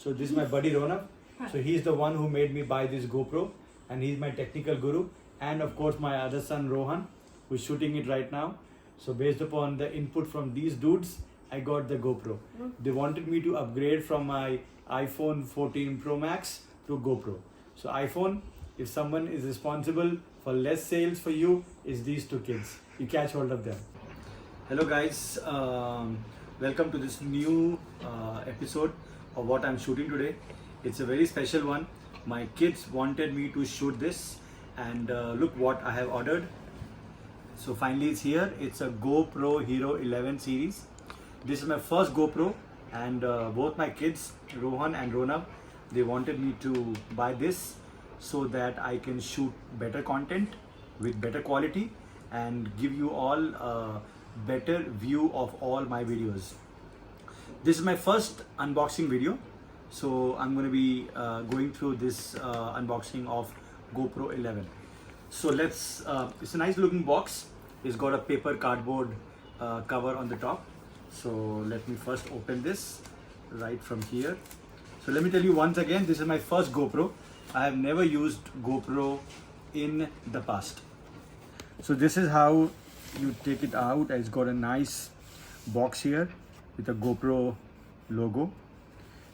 So this is my buddy Ronak. So he's the one who made me buy this GoPro, and he's my technical guru. And of course my other son Rohan, who's shooting it right now. So based upon the input from these dudes, I got the GoPro. They wanted me to upgrade from my iPhone 14 Pro Max to GoPro. So iPhone, if someone is responsible for less sales for you, is these two kids. You catch hold of them. Hello guys, welcome to this new episode of what I'm shooting today. It's a very special one. My kids wanted me to shoot this, and look what I have ordered. So finally it's here. It's a GoPro Hero 11 series. This is my first GoPro, and both my kids, Rohan and Ronak, they wanted me to buy this so that I can shoot better content with better quality and give you all a better view of all my videos. This is my first unboxing video, so I'm going to be going through this unboxing of GoPro 11. So let's, it's a nice looking box. It's got a paper cardboard cover on the top. So let me first open this right from here. So let me tell you once again, this is my first GoPro. I have never used GoPro in the past. So this is how you take it out. It's got a nice box here with a GoPro logo.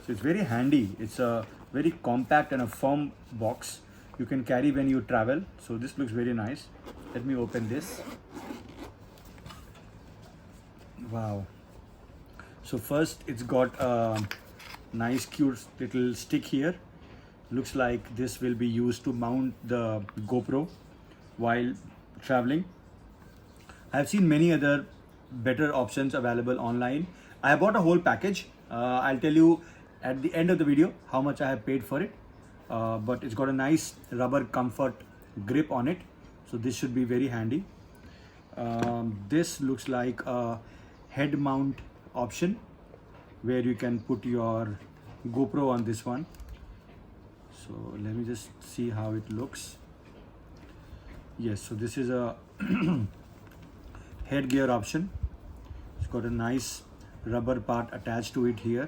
So it's very handy. It's a very compact and a firm box. You can carry when you travel. So this looks very nice. Let me open this. Wow. So first it's got a nice cute little stick here. Looks like this will be used to mount the GoPro while traveling. I've seen many other better options available online. I bought a whole package. I'll tell you at the end of the video how much I have paid for it. But it's got a nice rubber comfort grip on it. So this should be very handy. This looks like a head mount option where you can put your GoPro on this one. So let me just see how it looks. Yes, so this is a headgear option. It's got a nice rubber part attached to it here,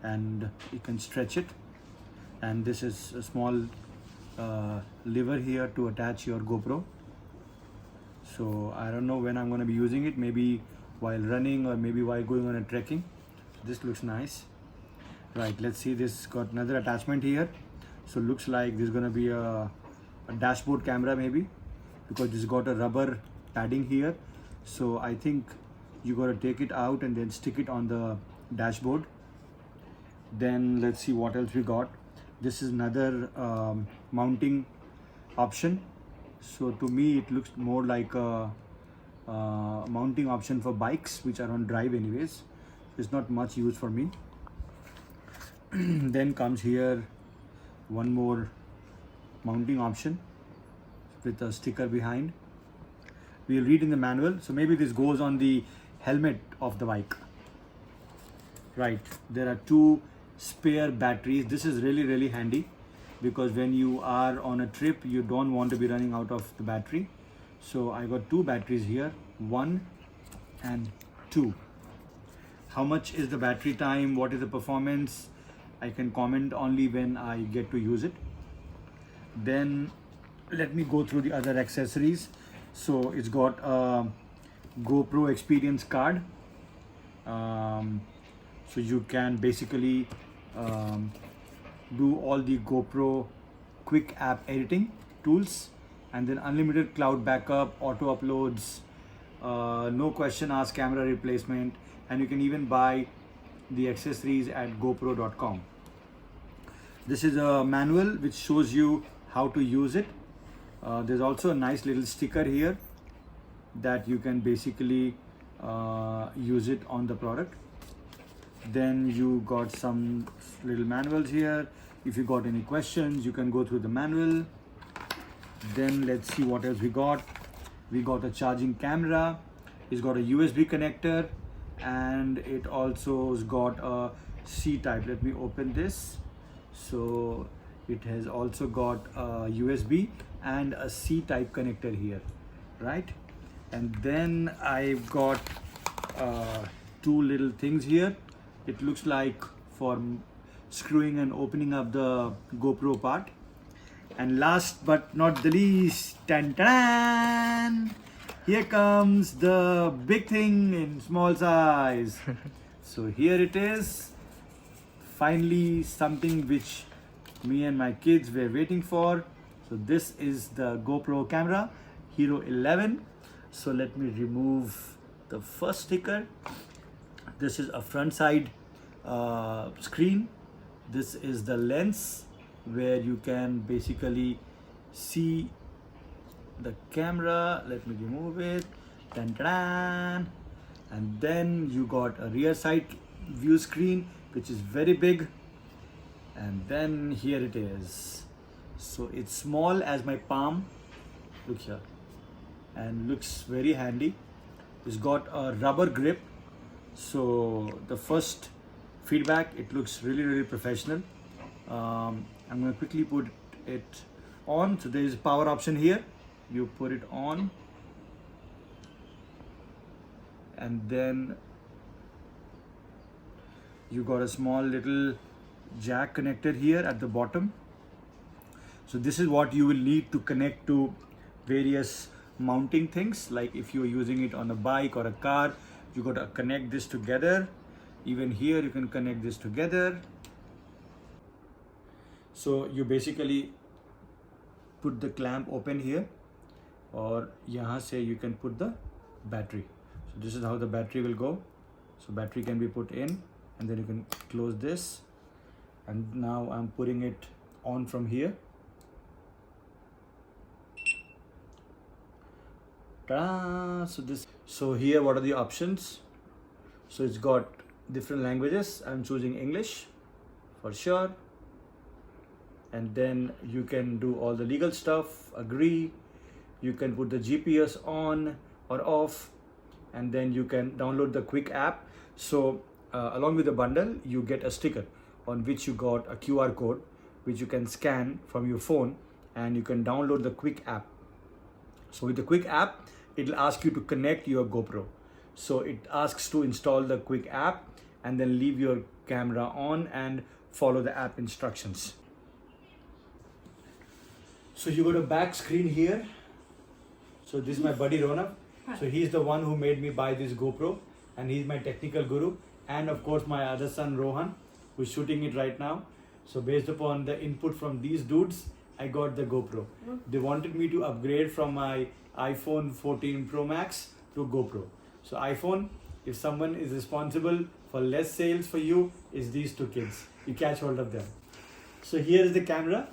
and you can stretch it. And this is a small lever here to attach your GoPro. So I don't know when I'm going to be using it, maybe while running or maybe while going on a trekking. This looks nice. Right, let's see, this got another attachment here. So looks like this is going to be a dashboard camera maybe, because this got a rubber padding here. So I think you got to take it out and then stick it on the dashboard. Then let's see what else we got. This is another mounting option. So to me it looks more like a mounting option for bikes which are on drive anyways. It's not much use for me. Then comes here one more mounting option with a sticker behind. We'll read in the manual. So maybe this goes on the helmet of the bike. Right, there are two spare batteries. This is really handy because when you are on a trip you don't want to be running out of the battery. So I got two batteries here, 1 and 2. How much is the battery time, what is the performance, I can comment only when I get to use it. Then let me go through the other accessories. So it's got a GoPro experience card. So you can basically do all the GoPro quick app editing tools, and then unlimited cloud backup, auto uploads, no question asked camera replacement, and you can even buy the accessories at gopro.com. This is a manual which shows you how to use it. There's also a nice little sticker here that you can basically use it on the product. Then you got some little manuals here. If you got any questions, you can go through the manual. Then let's see what else we got. We got a charging camera. It's got a USB connector, and it also has got a C-type. Let me open this. So it has also got a USB and a C-type connector here, right? And then I've got two little things here. It looks like for screwing and opening up the GoPro part. And last but not the least, tan tan, here comes the big thing in small size. So here it is, finally something which me and my kids were waiting for. So this is the GoPro camera, Hero 11. So let me remove the first sticker. This is a front side screen. This is the lens where you can basically see the camera. Let me remove it. Dun, dun, dun. And then you got a rear side view screen which is very big, and then here it is. So it's small as my palm, look here, and looks very handy. It's got a rubber grip, so the first feedback, it looks really professional. I'm going to quickly put it on. So there is a power option here. You put it on, and then you got a small little jack connector here at the bottom. So this is what you will need to connect to various mounting things, like if you are using it on a bike or a car, you got to connect this together. Even here you can connect this together. So you basically put the clamp open here, or yahan se you can put the battery. So this is how the battery will go. So battery can be put in, and then you can close this. And now I'm putting it on from here. Ta-da! So here, what are the options? So it's got different languages. I'm choosing English for sure. And then you can do all the legal stuff, agree. You can put the GPS on or off, and then you can download the Quick app. So along with the bundle, you get a sticker on which you got a QR code, which you can scan from your phone, and you can download the Quick app. So with the Quick app, it'll ask you to connect your GoPro. So it asks to install the Quick app and then leave your camera on and follow the app instructions. So you got a back screen here. So this is my buddy Ronak. So he's the one who made me buy this GoPro, and he's my technical guru. And of course my other son Rohan, who's shooting it right now. So based upon the input from these dudes, I got the GoPro. They wanted me to upgrade from my iPhone 14 Pro Max to GoPro. So iPhone, if someone is responsible for less sales for you, is these two kids. You catch hold of them. So here is the camera.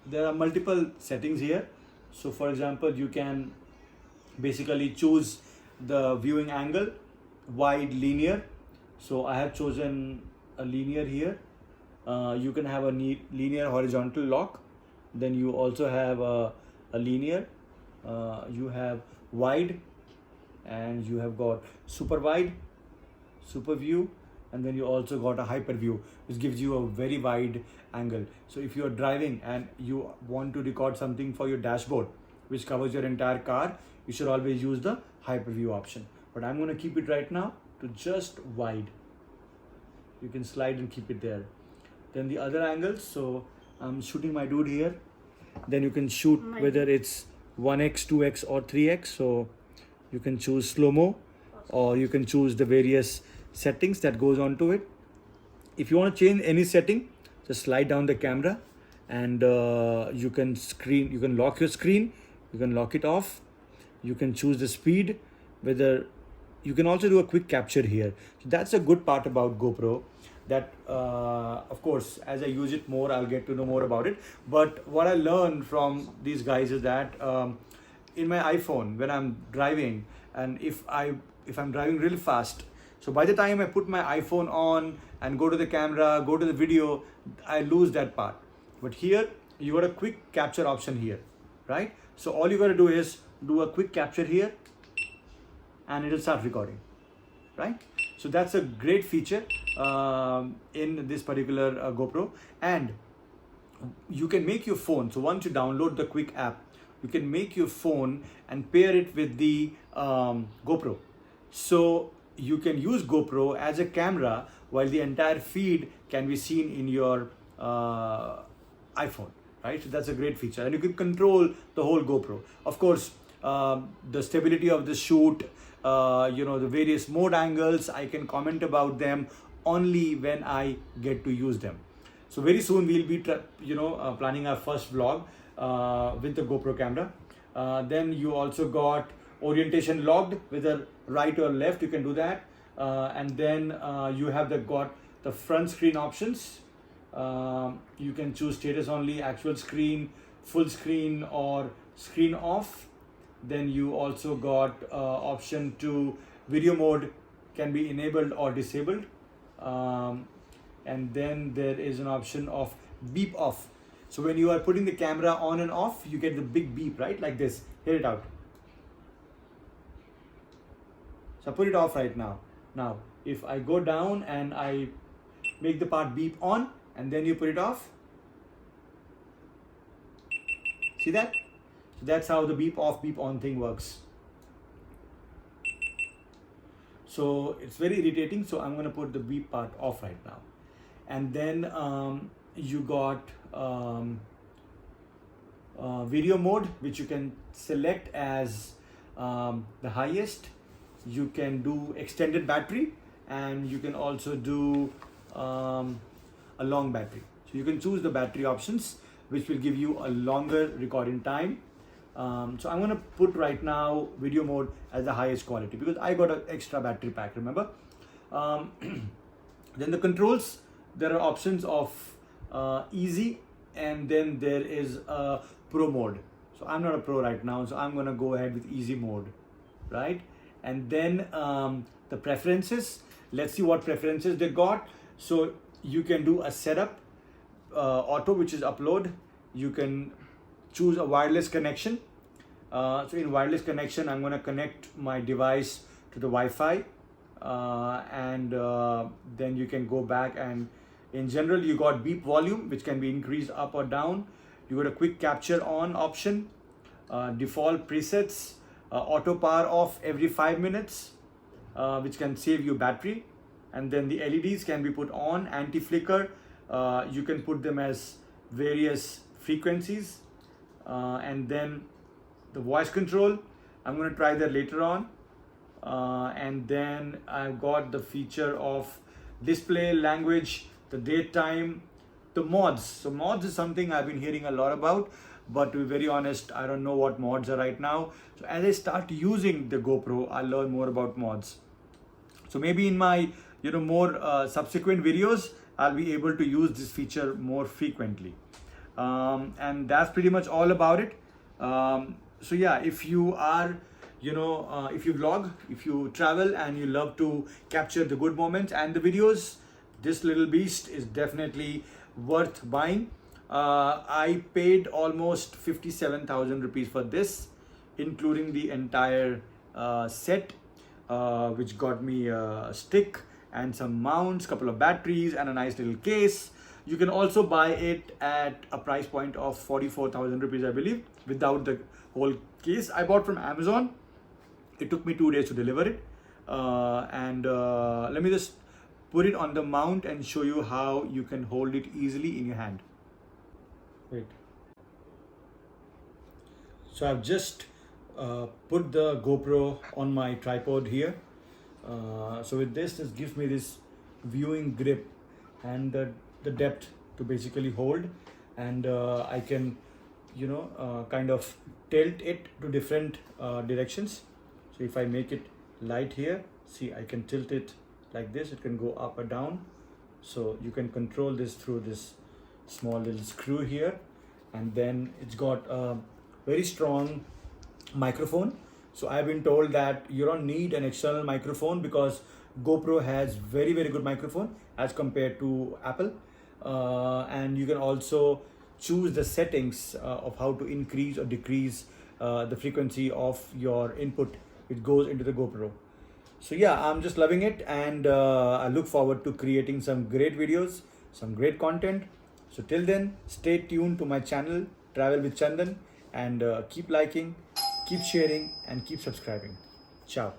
There are multiple settings here. So for example, you can basically choose the viewing angle, wide, linear. So I have chosen a linear here. You can have a linear horizontal lock. Then you also have a linear. You have wide, and you have got super wide, super view, and then you also got a hyper view, which gives you a very wide angle. So if you are driving and you want to record something for your dashboard, which covers your entire car, you should always use the hyper view option. But I'm going to keep it right now to just wide. You can slide and keep it there. Then the other angles, so I'm shooting my dude here. Then you can shoot whether it's 1x, 2x or 3x. So you can choose slow-mo, or you can choose the various settings that goes onto it. If you want to change any setting, just slide down the camera, and you can lock your screen, you can lock it off, you can choose the speed, whether you can also do a quick capture here. So that's a good part about GoPro, that of course as I use it more, I'll get to know more about it. But what I learned from these guys is that in my iPhone, when I'm driving, and if I'm driving really fast, so by the time I put my iPhone on and go to the camera, go to the video, I lose that part. But here you got a quick capture option here, right? So all you got to do is do a quick capture here, and it'll start recording, right? So that's a great feature in this particular GoPro. And you can make your phone, so once you download the Quick app, you can make your phone and pair it with the GoPro. So you can use GoPro as a camera while the entire feed can be seen in your iPhone, right? So that's a great feature, and you can control the whole GoPro. Of course, the stability of the shoot, the various mode angles, I can comment about them only when I get to use them. So very soon we'll be planning our first vlog with the GoPro camera. Then you also got orientation logged, whether right or left, you can do that. And then you have got the front screen options. You can choose status only, actual screen, full screen, or screen off. Then you also got option to video mode can be enabled or disabled. And then there is an option of beep off. So when you are putting the camera on and off, you get the big beep, right? Like this. Hear it out. So I put it off right now. Now, if I go down and I make the part beep on, and then you put it off. See that? So that's how the beep off, beep on thing works. So it's very irritating. So I'm going to put the beep part off right now. And then you got video mode, which you can select as the highest. You can do extended battery, and you can also do a long battery. So you can choose the battery options, which will give you a longer recording time. So I'm going to put right now video mode as the highest quality because I got an extra battery pack, remember. Then the controls, there are options of easy, and then there is a pro mode. So I'm not a pro right now, so I'm going to go ahead with easy mode, right? And then the preferences, let's see what preferences they got. So you can do a setup, auto, which is upload. You can choose a wireless connection. So in wireless connection, I'm going to connect my device to the Wi-Fi, and then you can go back, and in general you got beep volume, which can be increased up or down. You got a quick capture on option, default presets, auto power off every 5 minutes, which can save you battery. And then the LEDs can be put on, anti-flicker. You can put them as various frequencies. And then the voice control, I'm going to try that later on. And then I've got the feature of display, language, the date time, the mods. So mods is something I've been hearing a lot about, but to be very honest, I don't know what mods are right now. So as I start using the GoPro, I'll learn more about mods. So maybe in my more subsequent videos, I'll be able to use this feature more frequently. And that's pretty much all about it. So yeah, if you are, if you vlog, if you travel and you love to capture the good moments and the videos, this little beast is definitely worth buying. I paid almost 57,000 rupees for this, including the entire set, which got me a stick and some mounts, couple of batteries, and a nice little case. You can also buy it at a price point of 44,000 rupees, I believe, without the whole case. I bought from Amazon. It took me 2 days to deliver it. Let me just put it on the mount and show you how you can hold it easily in your hand. Wait. So I've just put the GoPro on my tripod here. So with this gives me this viewing grip and the depth to basically hold, and I can kind of tilt it to different directions. So if I make it light here, see, I can tilt it like this. It can go up or down. So you can control this through this small little screw here, and then it's got a very strong microphone. So I've been told that you don't need an external microphone because GoPro has very, very good microphone as compared to Apple. And you can also choose the settings of how to increase or decrease the frequency of your input which goes into the GoPro. So yeah, I'm just loving it, and I look forward to creating some great videos, some great content. So till then, stay tuned to my channel, Travel with Chandan, and keep liking, keep sharing, and keep subscribing. Ciao.